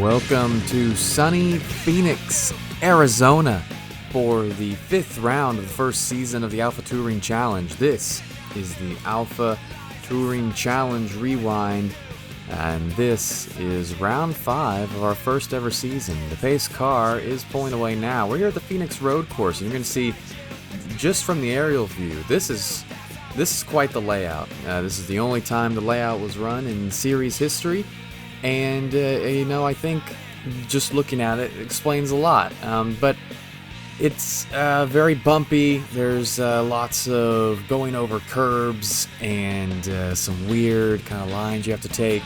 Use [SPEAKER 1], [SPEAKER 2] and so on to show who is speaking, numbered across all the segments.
[SPEAKER 1] Welcome to sunny Phoenix, Arizona for the 5th round of the first season of the Alpha Touring Challenge. This is the Alpha Touring Challenge Rewind, and this is round 5 of our first ever season. The pace car is pulling away now. We're here at the Phoenix Road Course, and you're going to see, just from the aerial view, this is quite the layout. This is the only time the layout was run in series history. And, I think just looking at it explains a lot. But it's very bumpy. There's lots of going over curbs and some weird kind of lines you have to take.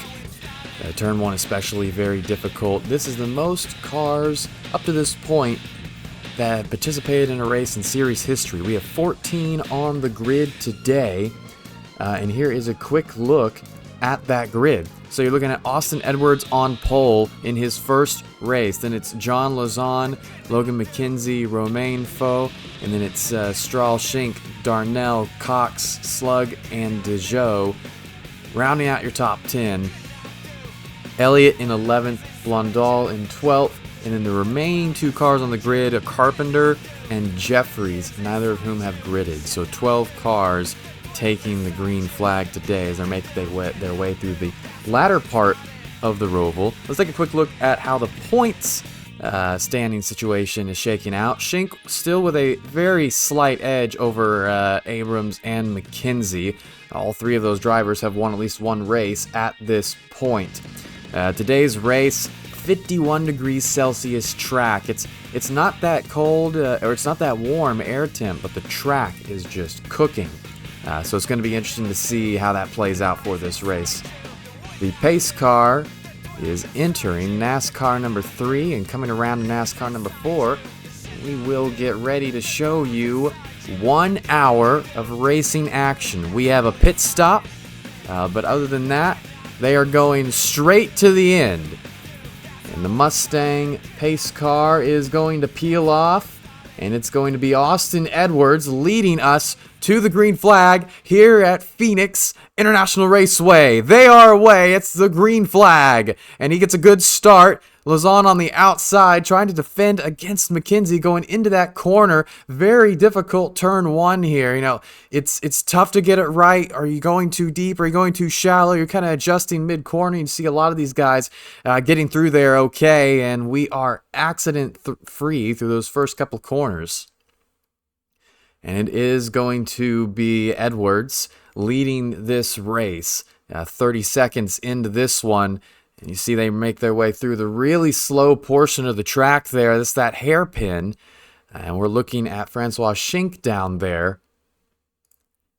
[SPEAKER 1] Turn 1 especially very difficult. This is the most cars up to this point that have participated in a race in series history. We have 14 on the grid today. And here is a quick look at that grid. So you're looking at Austin Edwards on pole in his first race. Then it's John Lozon, Logan McKenzie, Romain Faux, and then it's Strahl, Schink, Darnell, Cox, Slug, and Dejoux. Rounding out your top 10. Elliott in 11th, Blondal in 12th, and then the remaining 2 cars on the grid are Carpenter and Jeffries, neither of whom have gridded. So 12 cars taking the green flag today as they make their way through the latter part of the Roval. Let's take a quick look at how the points standing situation is shaking out. Schink still with a very slight edge over Abrams and McKenzie. All 3 of those drivers have won at least one race at this point. Today's race, 51 degrees Celsius track. It's not that cold or it's not that warm air temp, but the track is just cooking. So it's going to be interesting to see how that plays out for this race. The pace car is entering NASCAR number 3 and coming around to NASCAR number 4. We will get ready to show you 1 hour of racing action. We have a pit stop, but other than that, they are going straight to the end. And the Mustang pace car is going to peel off, and it's going to be Austin Edwards leading us to the green flag here at Phoenix International Raceway. They are away. It's the green flag. And he gets a good start. Lozon on the outside trying to defend against McKenzie going into that corner. Very difficult turn 1 here. It's tough to get it right. Are you going too deep? Are you going too shallow? You're kind of adjusting mid-corner. You see a lot of these guys getting through there okay. And we are accident-free through those first couple corners. And it is going to be Edwards leading this race. 30 seconds into this one. And you see they make their way through the really slow portion of the track there. That's that hairpin. And we're looking at Francois Schink down there.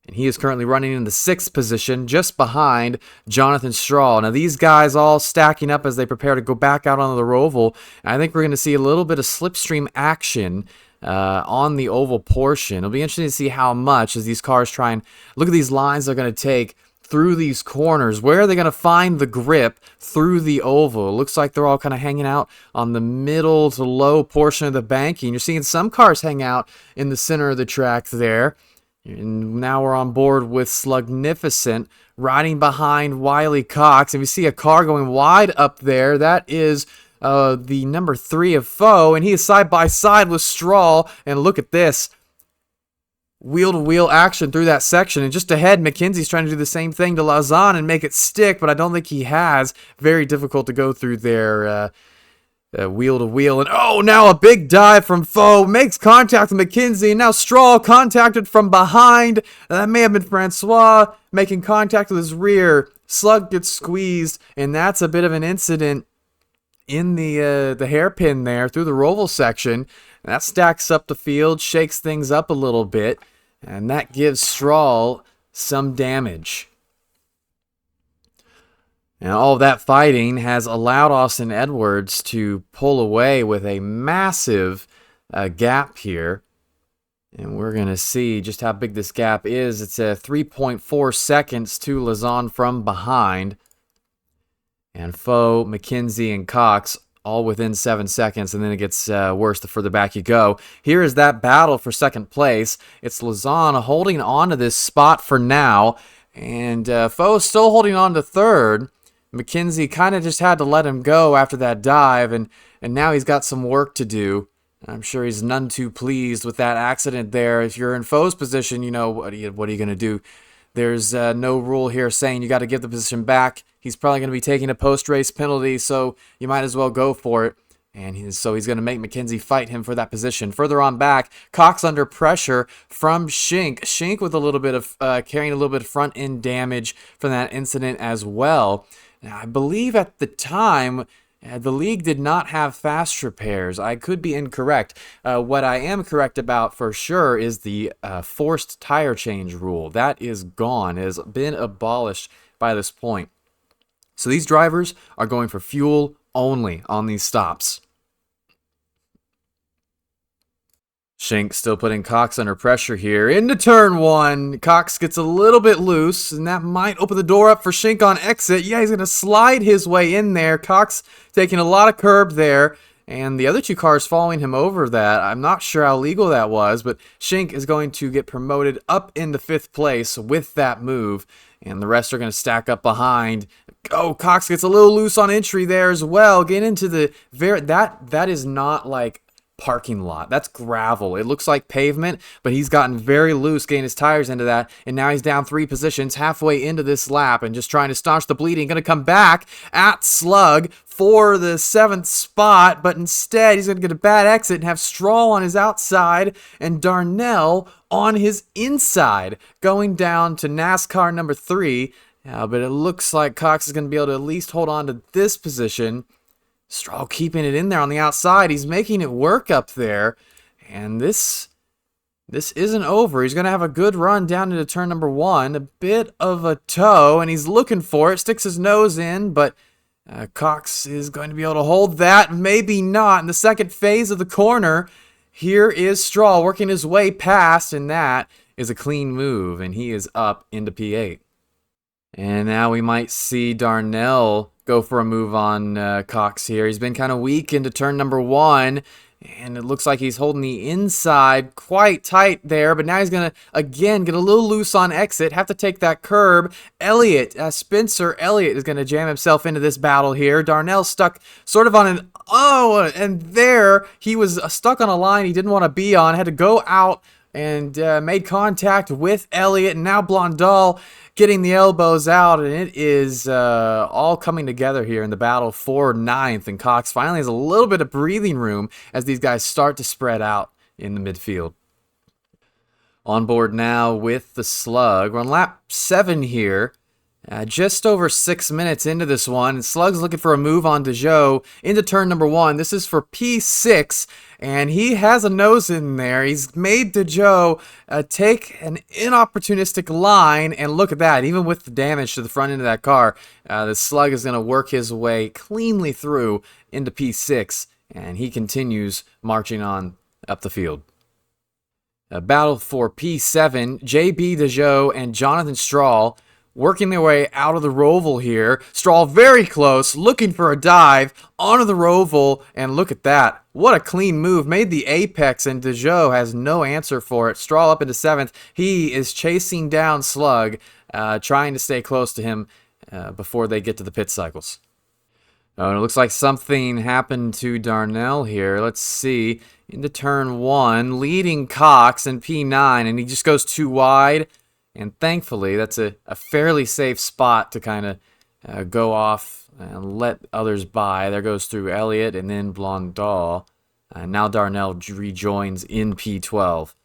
[SPEAKER 1] And he is currently running in the 6th position, just behind Jonathan Strahl. Now these guys all stacking up as they prepare to go back out onto the Roval. And I think we're going to see a little bit of slipstream action on the oval portion. It'll be interesting to see how much as these cars try and look at these lines they're going to take through these corners. Where are they going to find the grip through the oval? It looks like they're all kind of hanging out on the middle to low portion of the banking. You're seeing some cars hang out in the center of the track there. And now we're on board with Slugnificent riding behind Wiley Cox. And we see a car going wide up there. That is the number 3 of Faux, and he is side by side with Strahl. And look at this wheel-to-wheel action through that section. And just ahead, McKenzie's trying to do the same thing to Lozon and make it stick, but I don't think he has. Very difficult to go through their wheel-to-wheel. And now a big dive from Faux makes contact with McKenzie, and now Strahl contacted from behind. That may have been Francois making contact with his rear. Slug gets squeezed, and that's a bit of an incident in the hairpin there through the Roval section. And that stacks up the field, shakes things up a little bit, and that gives Strahl some damage. And all of that fighting has allowed Austin Edwards to pull away with a massive gap here. And we're going to see just how big this gap is. It's 3.4 seconds to Lozon from behind. And Faux, McKenzie, and Cox all within 7 seconds, and then it gets worse the further back you go. Here is that battle for second place. It's Lozon holding on to this spot for now, and Faux still holding on to third. McKenzie kind of just had to let him go after that dive, and now he's got some work to do. I'm sure he's none too pleased with that accident there. If you're in Foe's position, you know, what are you going to do? There's no rule here saying you got to give the position back. He's probably going to be taking a post-race penalty, so you might as well go for it. And so he's going to make McKenzie fight him for that position. Further on back, Cox under pressure from Schink. Schink with a little bit of carrying a little bit of front end damage from that incident as well. Now, I believe at the time the league did not have fast repairs. I could be incorrect. What I am correct about for sure is the forced tire change rule. That is gone. It has been abolished by this point. So these drivers are going for fuel only on these stops. Schink still putting Cox under pressure here. Into turn one. Cox gets a little bit loose, and that might open the door up for Schink on exit. Yeah, he's going to slide his way in there. Cox taking a lot of curb there, and the other two cars following him over that. I'm not sure how legal that was, but Schink is going to get promoted up into 5th place with that move, and the rest are going to stack up behind. Oh, Cox gets a little loose on entry there as well. Get into the that is not like parking lot. That's gravel. It looks like pavement, but he's gotten very loose getting his tires into that, and now he's down 3 positions halfway into this lap and just trying to staunch the bleeding. Going to come back at Slug for the 7th spot, but instead he's going to get a bad exit and have Stroll on his outside and Darnell on his inside, going down to NASCAR number 3. But it looks like Cox is going to be able to at least hold on to this position. Stroll keeping it in there on the outside. He's making it work up there. And this isn't over. He's going to have a good run down into turn number 1. A bit of a toe, and he's looking for it. Sticks his nose in, but Cox is going to be able to hold that. Maybe not. In the second phase of the corner, here is Stroll working his way past, and that is a clean move, and he is up into P8. And now we might see Darnell go for a move on Cox here. He's been kind of weak into turn number 1, and it looks like he's holding the inside quite tight there, but now he's going to, again, get a little loose on exit, have to take that curb. Spencer Elliott is going to jam himself into this battle here. Darnell stuck sort of on an, and there he was stuck on a line he didn't want to be on, had to go out and made contact with Elliott, and now Blondal getting the elbows out, and it is all coming together here in the battle for 9th, and Cox finally has a little bit of breathing room as these guys start to spread out in the midfield. On board now with the Slug. We're on lap 7 here. Just over 6 minutes into this one, and Slug's looking for a move on Dejoux into turn number 1. This is for P6, and he has a nose in there. He's made Dejoux take an inopportunistic line, and look at that. Even with the damage to the front end of that car, the Slug is going to work his way cleanly through into P6, and he continues marching on up the field. A battle for P7, JB Dejoux and Jonathan Stroll working their way out of the roval here. Stroll very close, looking for a dive onto the roval, and look at that. What a clean move. Made the apex, and Dejoux has no answer for it. Stroll up into 7th. He is chasing down Slug, trying to stay close to him before they get to the pit cycles. Oh, and it looks like something happened to Darnell here. Let's see. Into turn 1, leading Cox in P9, and he just goes too wide. And thankfully, that's a fairly safe spot to kind of go off and let others by. There goes through Elliott and then Blondal. Now Darnell rejoins in P12.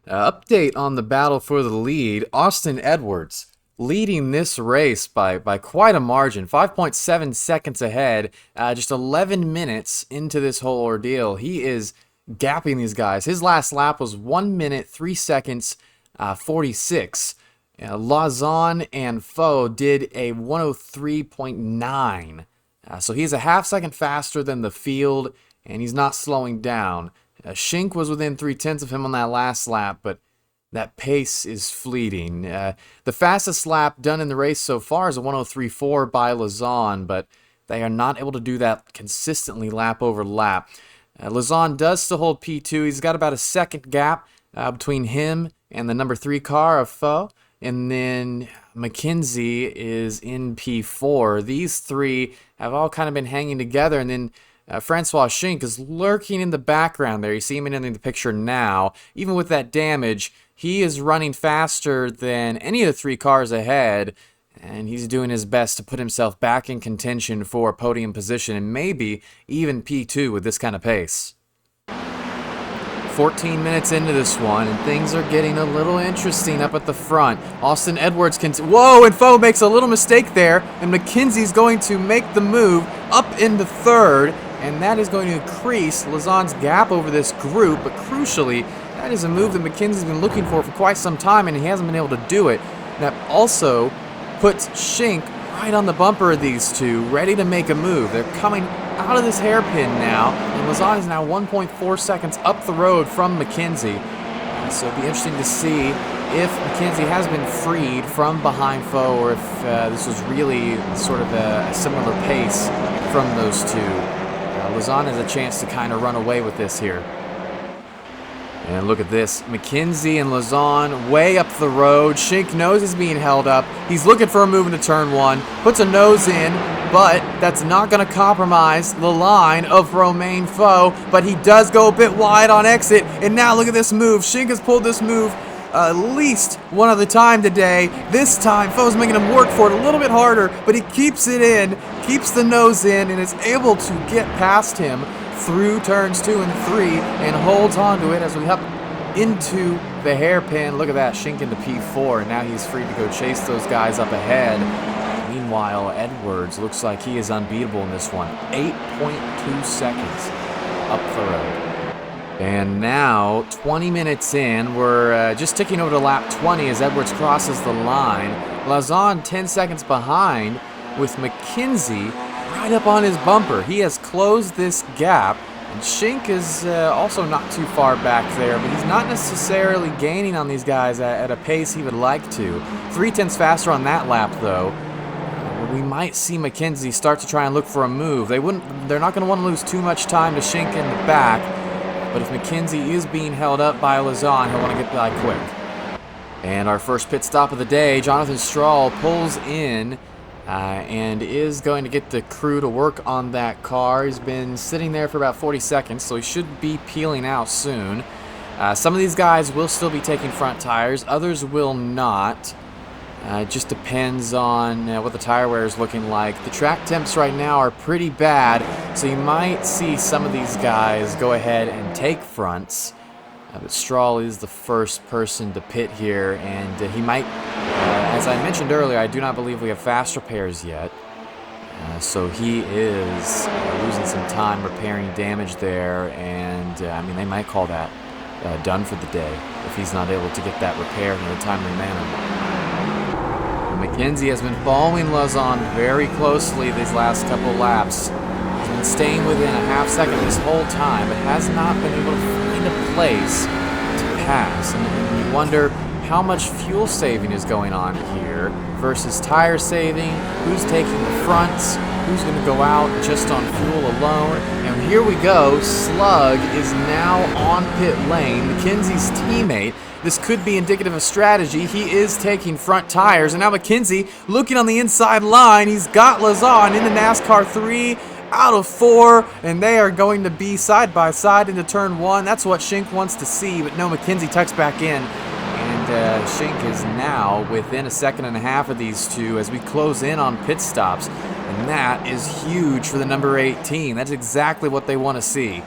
[SPEAKER 1] Update on the battle for the lead. Austin Edwards leading this race by quite a margin. 5.7 seconds ahead. Just 11 minutes into this whole ordeal. He is gapping these guys. His last lap was 1 minute, 3 seconds, 46. Lawson and Foe did a 103.9. So he's a half second faster than the field, and he's not slowing down. Schink was within 0.3 of him on that last lap, but that pace is fleeting. The fastest lap done in the race so far is a 103.4 by Lawson, but they are not able to do that consistently lap over lap. Lawson does still hold P2. He's got about a second gap between him and the number 3 car of Foe. And then McKenzie is in P4. These three have all kind of been hanging together, and then Francois Schink is lurking in the background there. You see him in the picture now. Even with that damage, he is running faster than any of the three cars ahead, and he's doing his best to put himself back in contention for a podium position and maybe even P2 with this kind of pace. 14 minutes into this one, and things are getting a little interesting up at the front. Austin Edwards can... Whoa, and Foe makes a little mistake there, and McKenzie's going to make the move up into third, and that is going to increase Lauzon's gap over this group, but crucially, that is a move that McKenzie's been looking for quite some time, and he hasn't been able to do it. That also puts Schink right on the bumper of these two, ready to make a move. They're coming out of this hairpin now, and Lauzon is now 1.4 seconds up the road from McKenzie. So it'll be interesting to see if McKenzie has been freed from behind Foe, or if this was really sort of a similar pace from those two. Lauzon has a chance to kind of run away with this here. And look at this, McKenzie and Lauzon way up the road. Schink knows he's being held up. He's looking for a move into turn one, puts a nose in, but that's not going to compromise the line of Romain Foe. But he does go a bit wide on exit, and now look at this move. Schink has pulled this move at least one other time today. This time, Foe's making him work for it a little bit harder, but he keeps it in, keeps the nose in, and is able to get past him through turns 2 and 3 and holds on to it as we hop into the hairpin. Look at that, Schink into P4, and now he's free to go chase those guys up ahead. Meanwhile, Edwards looks like he is unbeatable in this one. 8.2 seconds up the road. And now, 20 minutes in, we're just ticking over to lap 20 as Edwards crosses the line. Lauzon 10 seconds behind with McKenzie right up on his bumper. He has closed this gap, and Schink is also not too far back there, but he's not necessarily gaining on these guys at a pace he would like to. 0.3 faster on that lap, though. We might see McKenzie start to try and look for a move. They're not going to want to lose too much time to Schink in the back, but if McKenzie is being held up by Lauzon, he'll want to get by quick. And our first pit stop of the day, Jonathan Strahl pulls in and is going to get the crew to work on that car. He's been sitting there for about 40 seconds, so he should be peeling out soon. Some of these guys will still be taking front tires, others will not. It just depends on what the tire wear is looking like. The track temps right now are pretty bad, so you might see some of these guys go ahead and take fronts. But Strahl is the first person to pit here, and he might, as I mentioned earlier, I do not believe we have fast repairs yet. So he is losing some time repairing damage there, and I mean, they might call that done for the day if he's not able to get that repaired in a timely manner. McKenzie has been following Lauzon very closely these last couple laps. He's been staying within a half second this whole time, but has not been able to find a place to pass. And you wonder how much fuel saving is going on here versus tire saving, who's taking the fronts, who's going to go out just on fuel alone. And here we go, Slug is now on pit lane, McKenzie's teammate. This could be indicative of strategy. He is taking front tires, and now McKenzie looking on the inside line. He's got Lauzon into NASCAR 3 out of 4, and they are going to be side by side into turn 1. That's what Schink wants to see, but no, McKenzie tucks back in, and Schink is now within a second and a half of these two as we close in on pit stops, and that is huge for the number 18. That's exactly what they want to see.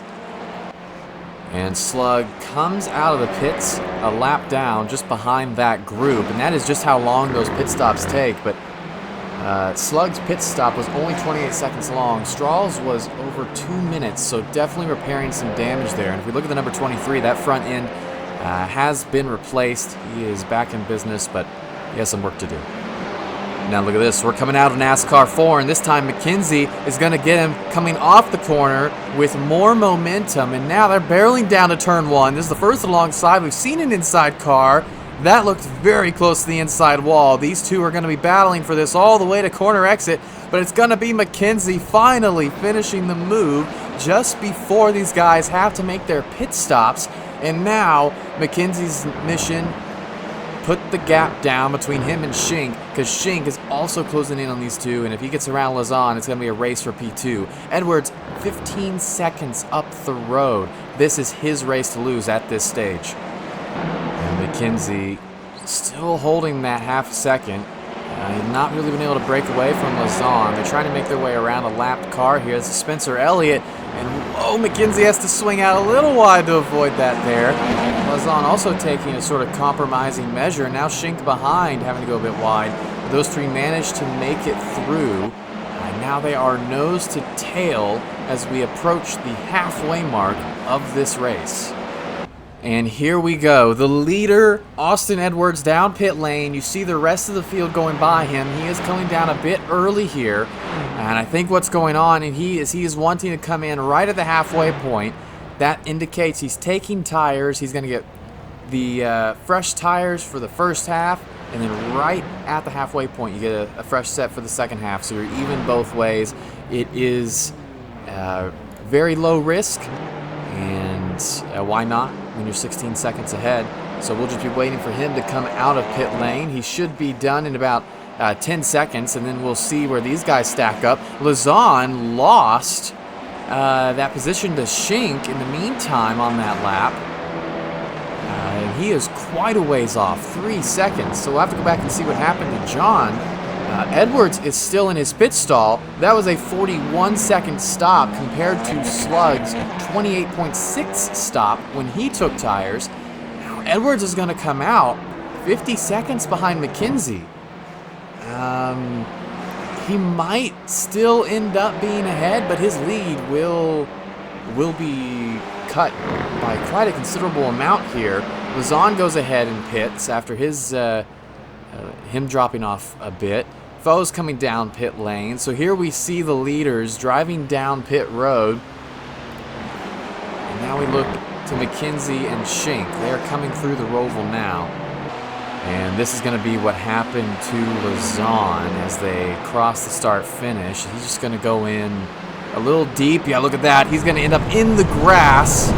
[SPEAKER 1] And Slug comes out of the pits a lap down just behind that group, and that is just how long those pit stops take. But Slug's pit stop was only 28 seconds long. Strahl's was over 2 minutes, so definitely repairing some damage there. And if we look at the number 23, that front end has been replaced. He is back in business, but he has some work to do. Now look at this, we're coming out of NASCAR 4, and this time McKenzie is going to get him coming off the corner with more momentum, and now they're barreling down to turn 1. This is the first alongside. We've seen an inside car. That looked very close to the inside wall. These two are going to be battling for this all the way to corner exit, but it's going to be McKenzie finally finishing the move just before these guys have to make their pit stops, and now McKenzie's mission put the gap down between him and Schink, because Schink is also closing in on these two, and if he gets around Lazan, it's going to be a race for P2. Edwards, 15 seconds up the road. This is his race to lose at this stage. And McKenzie still holding that half a second. Not really been able to break away from Lazan. They're trying to make their way around a lapped car here. This is Spencer Elliott. And whoa, McKenzie has to swing out a little wide to avoid that there. Lazan also taking a sort of compromising measure. Now Schink behind, having to go a bit wide. Those three managed to make it through. And now they are nose to tail as we approach the halfway mark of this race. And here we go. The leader, Austin Edwards, down pit lane. You see the rest of the field going by him. He is coming down a bit early here. And I think what's going on, and he is wanting to come in right at the halfway point. That indicates he's taking tires. He's going to get the fresh tires for the first half. And then right at the halfway point, you get a fresh set for the second half. So you're even both ways. It is very low risk. And why not when you're 16 seconds ahead? So we'll just be waiting for him to come out of pit lane. He should be done in about 10 seconds, and then we'll see where these guys stack up. Lazan lost that position to Schink in the meantime on that lap. And he is quite a ways off, 3 seconds. So we'll have to go back and see what happened to John. Edwards is still in his pit stall. That was a 41-second stop compared to Slug's 28.6 stop when he took tires. Now Edwards is going to come out 50 seconds behind McKenzie. He might still end up being ahead, but his lead will be cut by quite a considerable amount here. Lazan goes ahead in pits after his him dropping off a bit. Foe's coming down pit lane. So here we see the leaders driving down pit road. And now we look to McKenzie and Schink. They're coming through the Roval now. And this is going to be what happened to Lazan as they cross the start-finish. He's just going to go in a little deep. Yeah, look at that. He's going to end up in the grass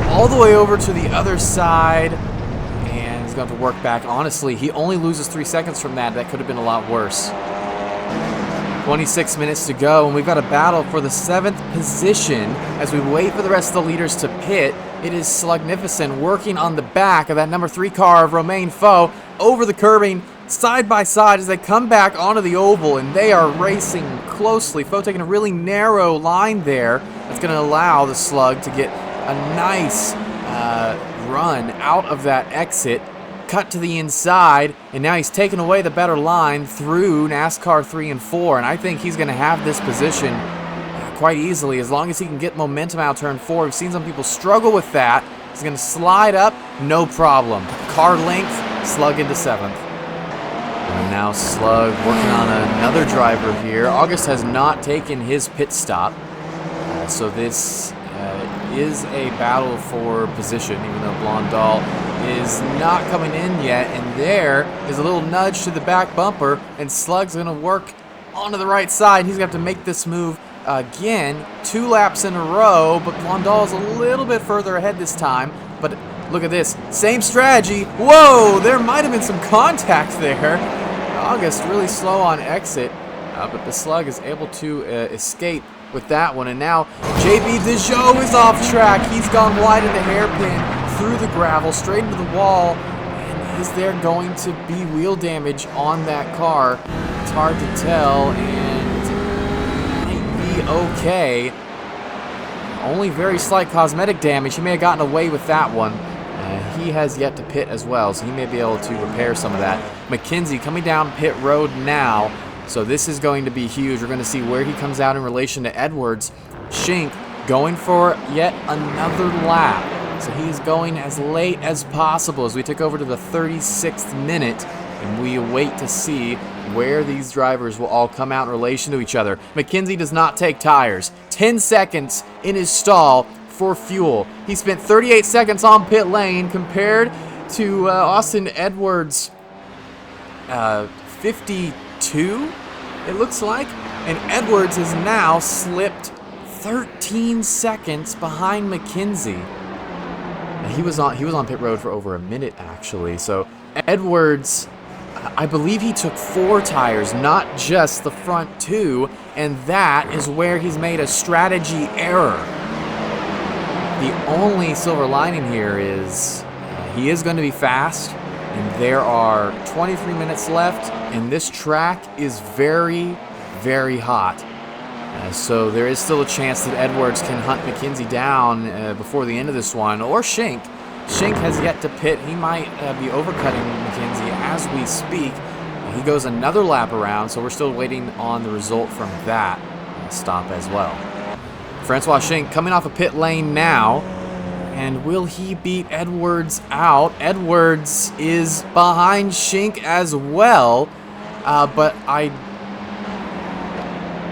[SPEAKER 1] all the way over to the other side. And he's going to have to work back. Honestly, he only loses 3 seconds from that. That could have been a lot worse. 26 minutes to go, and we've got a battle for the 7th position as we wait for the rest of the leaders to pit. It is Slugnificent working on the back of that number 3 car of Romain Foe over the curbing side by side as they come back onto the oval, and they are racing closely. Foe taking a really narrow line there that's going to allow the Slug to get a nice run out of that exit. Cut to the inside, and now he's taken away the better line through NASCAR 3 and 4, and I think he's going to have this position quite easily as long as he can get momentum out turn 4. We've seen some people struggle with that. He's going to slide up, no problem. Car length, Slug into 7th. And now Slug working on another driver here. August has not taken his pit stop, so this is a battle for position, even though Blondal is not coming in yet. And there is a little nudge to the back bumper, and Slug's going to work onto the right side. He's going to have to make this move again, 2 laps in a row, but Blondal is a little bit further ahead this time. But look at this, same strategy. Whoa, there might have been some contact there. August really slow on exit, but the Slug is able to escape with that one. And now JB Dejoux is off track. He's gone wide in the hairpin, through the gravel, straight into the wall. And is there going to be wheel damage on that car? It's hard to tell, and it might be okay. Only very slight cosmetic damage. He may have gotten away with that one. He has yet to pit as well, so he may be able to repair some of that. McKenzie coming down pit road now. So this is going to be huge. We're going to see where he comes out in relation to Edwards. Schink going for yet another lap. So he's going as late as possible as we take over to the 36th minute. And we wait to see where these drivers will all come out in relation to each other. McKenzie does not take tires. 10 seconds in his stall for fuel. He spent 38 seconds on pit lane compared to Austin Edwards' 52, it looks like. And Edwards has now slipped 13 seconds behind McKenzie. He was on pit road for over a minute, actually. So Edwards, I believe he took 4 tires, not just the front 2, and that is where he's made a strategy error. The only silver lining here is he is going to be fast, and there are 23 minutes left, and this track is very, very hot. So there is still a chance that Edwards can hunt McKenzie down before the end of this one, or Schenck. Schenck has yet to pit. He might be overcutting McKenzie as we speak. He goes another lap around, so we're still waiting on the result from that stop as well. Francois Schenck coming off a pit lane now, and will he beat Edwards out? Edwards is behind Schenck as well, but I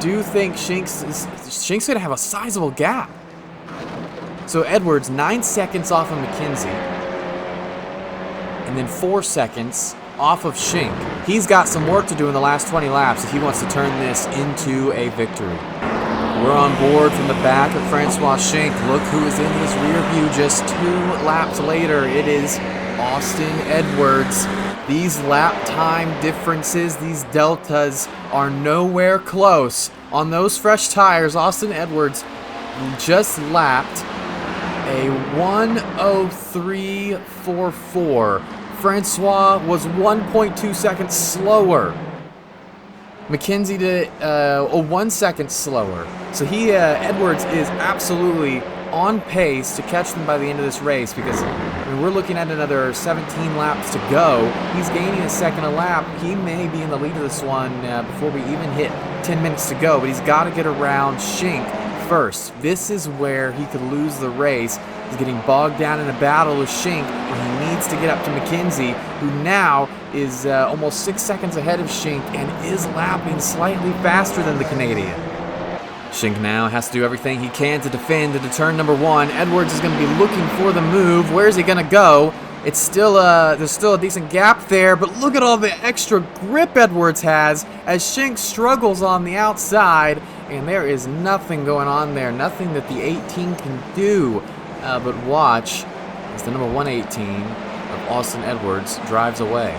[SPEAKER 1] do think Schenck's going to have a sizable gap. So Edwards, 9 seconds off of McKenzie, and then 4 seconds off of Schenck. He's got some work to do in the last 20 laps if he wants to turn this into a victory. We're on board from the back of Francois Schenck. Look who is in his rear view just 2 laps later. It is Austin Edwards. These lap time differences, these deltas, are nowhere close. On those fresh tires, Austin Edwards just lapped a 1:03.44. Francois was 1.2 seconds slower. McKenzie did 1 second slower. So Edwards is absolutely on pace to catch them by the end of this race, because we're looking at another 17 laps to go. He's gaining a second a lap. He may be in the lead of this one before we even hit 10 minutes to go, but he's got to get around Schenck first. This is where he could lose the race. He's getting bogged down in a battle with Schenck, and he needs to get up to McKenzie, who now is almost 6 seconds ahead of Schenck and is lapping slightly faster than the Canadian. Schenck now has to do everything he can to defend into turn number 1. Edwards is going to be looking for the move. Where's he going to go? It's still there's still a decent gap there, but look at all the extra grip Edwards has as Schenck struggles on the outside, and there is nothing going on there, nothing that the 18 can do. But watch as the number 118 of Austin Edwards drives away.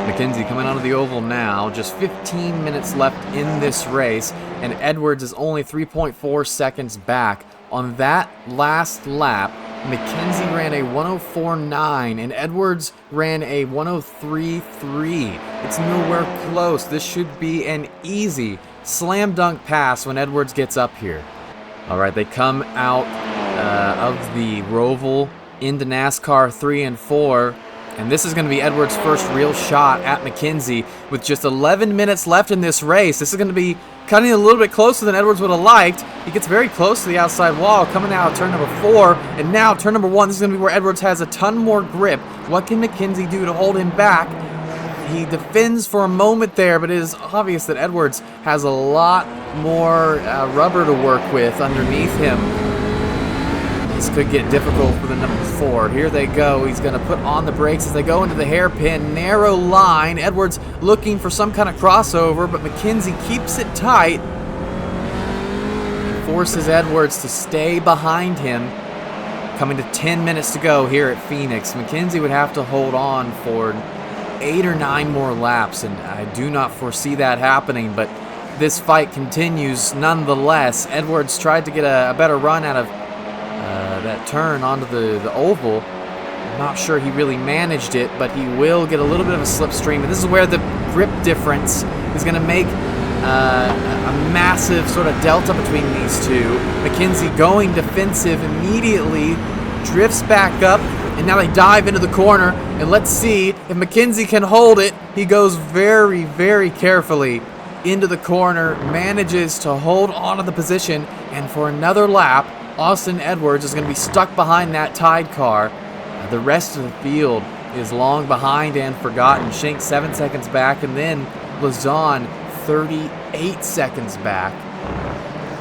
[SPEAKER 1] McKenzie coming onto the oval now, just 15 minutes left in this race, and Edwards is only 3.4 seconds back. On that last lap, McKenzie ran a 1:04.9 and Edwards ran a 1:03.3. It's nowhere close. This should be an easy slam dunk pass when Edwards gets up here. All right, they come out of the Roval into NASCAR 3 and 4. And this is going to be Edwards' first real shot at McKenzie with just 11 minutes left in this race. This is going to be cutting a little bit closer than Edwards would have liked. He gets very close to the outside wall, coming out of turn number 4. And now turn number 1, this is going to be where Edwards has a ton more grip. What can McKenzie do to hold him back? He defends for a moment there, but it is obvious that Edwards has a lot more rubber to work with underneath him. This could get difficult for the number 4. Here they go. He's going to put on the brakes as they go into the hairpin. Narrow line. Edwards looking for some kind of crossover, but McKenzie keeps it tight. He forces Edwards to stay behind him. Coming to 10 minutes to go here at Phoenix. McKenzie would have to hold on for 8 or 9 more laps, and I do not foresee that happening, but this fight continues nonetheless. Edwards tried to get a better run out of that turn onto the oval. I'm not sure he really managed it, but he will get a little bit of a slipstream. And this is where the grip difference is going to make a massive sort of delta between these two. McKenzie going defensive immediately, drifts back up, and now they dive into the corner. And let's see if McKenzie can hold it. He goes very, very carefully into the corner, manages to hold onto the position, and for another lap, Austin Edwards is going to be stuck behind that tied car. The rest of the field is long behind and forgotten. Schenck 7 seconds back, and then Lazan 38 seconds back.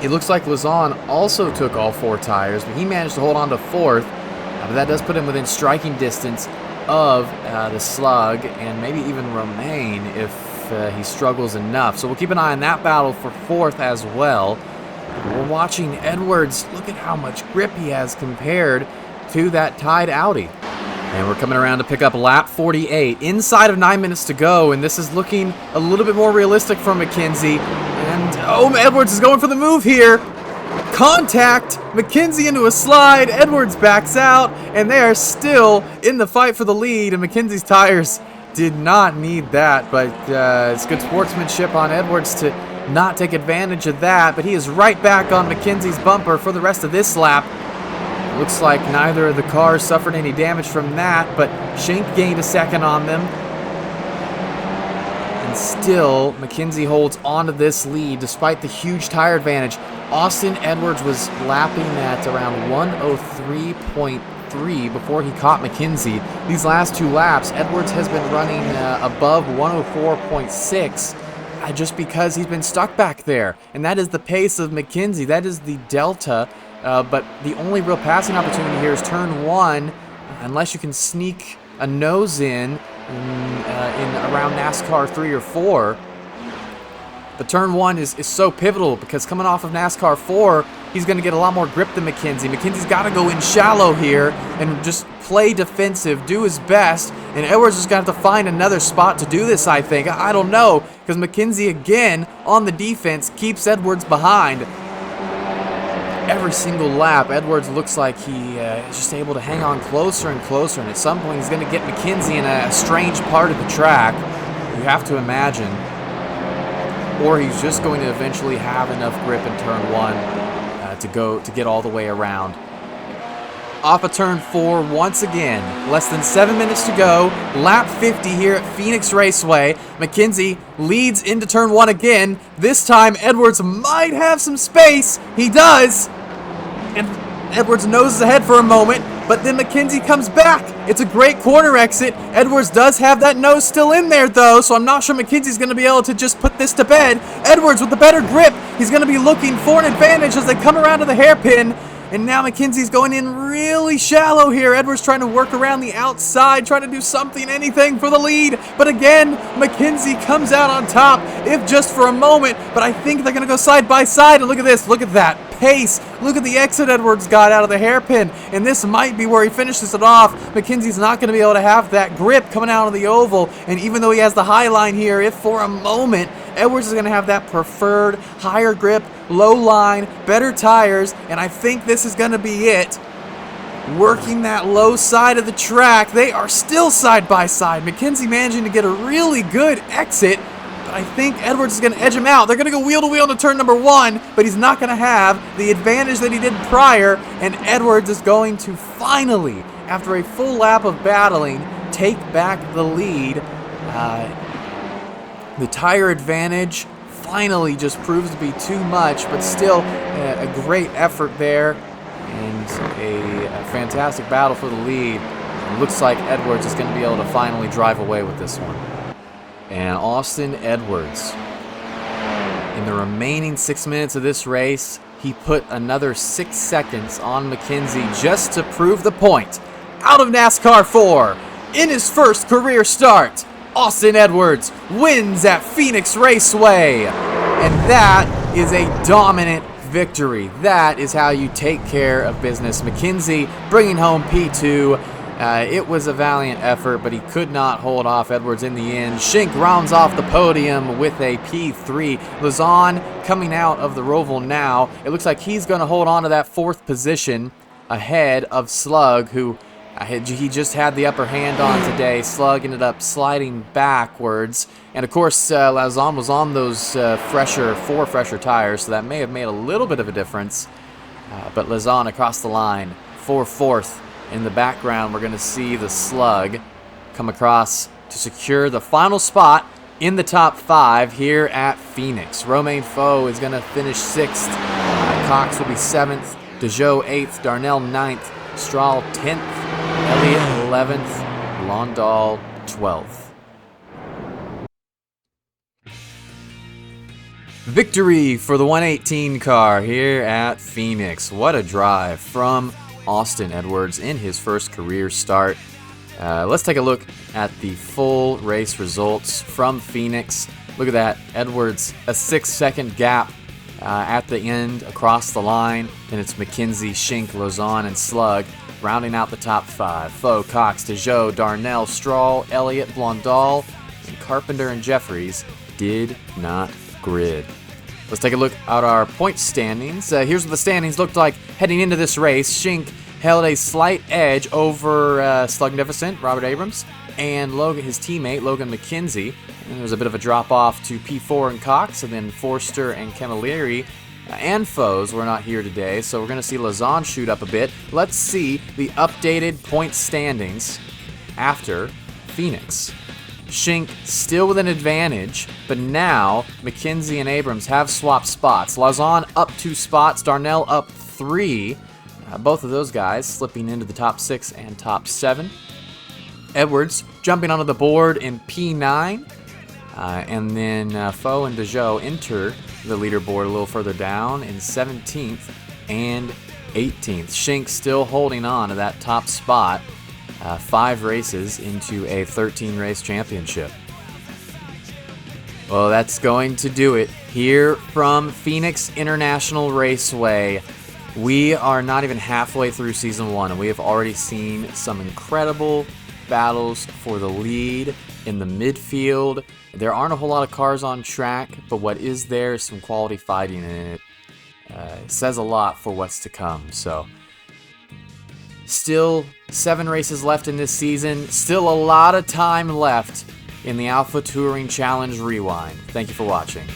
[SPEAKER 1] It looks like Lazan also took all 4 tires, but he managed to hold on to 4th. But that does put him within striking distance of the Slug and maybe even Romain if he struggles enough. So we'll keep an eye on that battle for 4th as well. We're watching Edwards. Look at how much grip he has compared to that tied Audi. And we're coming around to pick up lap 48, inside of 9 minutes to go, and this is looking a little bit more realistic for McKenzie. And, oh, Edwards is going for the move here. Contact, McKenzie into a slide, Edwards backs out, and they are still in the fight for the lead, and McKenzie's tires did not need that, but it's good sportsmanship on Edwards to not take advantage of that, but he is right back on McKenzie's bumper for the rest of this lap. Looks like neither of the cars suffered any damage from that, but Schenk gained a second on them. And still, McKenzie holds on to this lead despite the huge tire advantage. Austin Edwards was lapping at around 103.3 before he caught McKenzie. These last two laps, Edwards has been running above 104.6 just because he's been stuck back there. And that is the pace of McKenzie. That is the delta. But the only real passing opportunity here is turn 1, unless you can sneak a nose in around NASCAR 3 or 4. But turn 1 is so pivotal because coming off of NASCAR 4, he's going to get a lot more grip than McKenzie. McKenzie's got to go in shallow here and just play defensive, do his best, and Edwards is going to have to find another spot to do this, I think. I don't know, because McKenzie, again, on the defense, keeps Edwards behind. Every single lap, Edwards looks like he is just able to hang on closer and closer, and at some point he's going to get McKenzie in a strange part of the track, you have to imagine. Or he's just going to eventually have enough grip in turn 1 to get all the way around. Off of turn 4 once again. Less than 7 minutes to go. Lap 50 here at Phoenix Raceway. McKenzie leads into turn 1 again. This time Edwards might have some space. He does. And Edwards noses ahead for a moment, but then McKenzie comes back. It's a great corner exit. Edwards does have that nose still in there, though, so I'm not sure McKenzie's going to be able to just put this to bed. Edwards with the better grip. He's going to be looking for an advantage as they come around to the hairpin. And now McKenzie's going in really shallow here. Edwards trying to work around the outside, trying to do something, anything for the lead. But again, McKenzie comes out on top, if just for a moment. But I think they're going to go side by side. And look at this. Look at that pace. Look at the exit Edwards got out of the hairpin. And this might be where he finishes it off. McKenzie's not going to be able to have that grip coming out of the oval. And even though he has the high line here, if for a moment, Edwards is going to have that preferred higher grip, low line, better tires, and I think this is going to be it. Working that low side of the track, they are still side by side. McKenzie managing to get a really good exit, but I think Edwards is going to edge him out. They're going to go wheel to wheel into turn number 1, but he's not going to have the advantage that he did prior, and Edwards is going to finally, after a full lap of battling, take back the lead. The tire advantage finally just proves to be too much, but still a great effort there and a fantastic battle for the lead. It looks like Edwards is going to be able to finally drive away with this one. And Austin Edwards, in the remaining 6 minutes of this race, he put another 6 seconds on McKenzie just to prove the point. Out of NASCAR 4, in his first career start, Austin Edwards wins at Phoenix Raceway. And that is a dominant victory. That is how you take care of business. McKenzie bringing home P2. It was a valiant effort, but he could not hold off Edwards in the end. Schenk rounds off the podium with a P3. Lazan coming out of the Roval now. It looks like he's going to hold on to that 4th position ahead of Slug, who he just had the upper hand on today. Slug ended up sliding backwards. And of course, Lazan was on those 4 fresher tires, so that may have made a little bit of a difference. But Lazan across the line for 4th. In the background, we're going to see the Slug come across to secure the final spot in the top 5 here at Phoenix. Romain Faux is going to finish 6th. Cox will be 7th. Dejoux 8th. Darnell 9th. Stroll 10th. Elliott 11th. Blondal 12th. Victory for the 118 car here at Phoenix. What a drive from Austin Edwards in his first career start. Let's take a look at the full race results from Phoenix. Look at that. Edwards, a 6-second gap at the end across the line. Then it's McKenzie, Schenk, Lazan, and Slug rounding out the top 5. Foe, Cox, Dejoux, Darnell, Stroll, Elliott, Blondal, and Carpenter and Jeffries did not grid. Let's take a look at our point standings. Here's what the standings looked like heading into this race. Schink held a slight edge over Slugnificent, Robert Abrams, and Logan, his teammate, Logan McKenzie. And there was a bit of a drop-off to P4 and Cox, and then Forster and Camilleri and Foes were not here today, so we're going to see Lazan shoot up a bit. Let's see the updated point standings after Phoenix. Schink still with an advantage, but now McKenzie and Abrams have swapped spots. Lazan up 2 spots, Darnell up 3. Both of those guys slipping into the top 6 and top 7. Edwards jumping onto the board in P9. And then Foe and Dejoux enter the leaderboard a little further down in 17th and 18th. Schink still holding on to that top spot, 5 races into a 13-race championship. Well, that's going to do it here from Phoenix International Raceway. We are not even halfway through Season 1, and we have already seen some incredible battles for the lead in the midfield. There aren't a whole lot of cars on track, but what is there is some quality fighting in it. It says a lot for what's to come. So, still 7 races left in this season. Still a lot of time left in the Alpha Touring Challenge Rewind. Thank you for watching.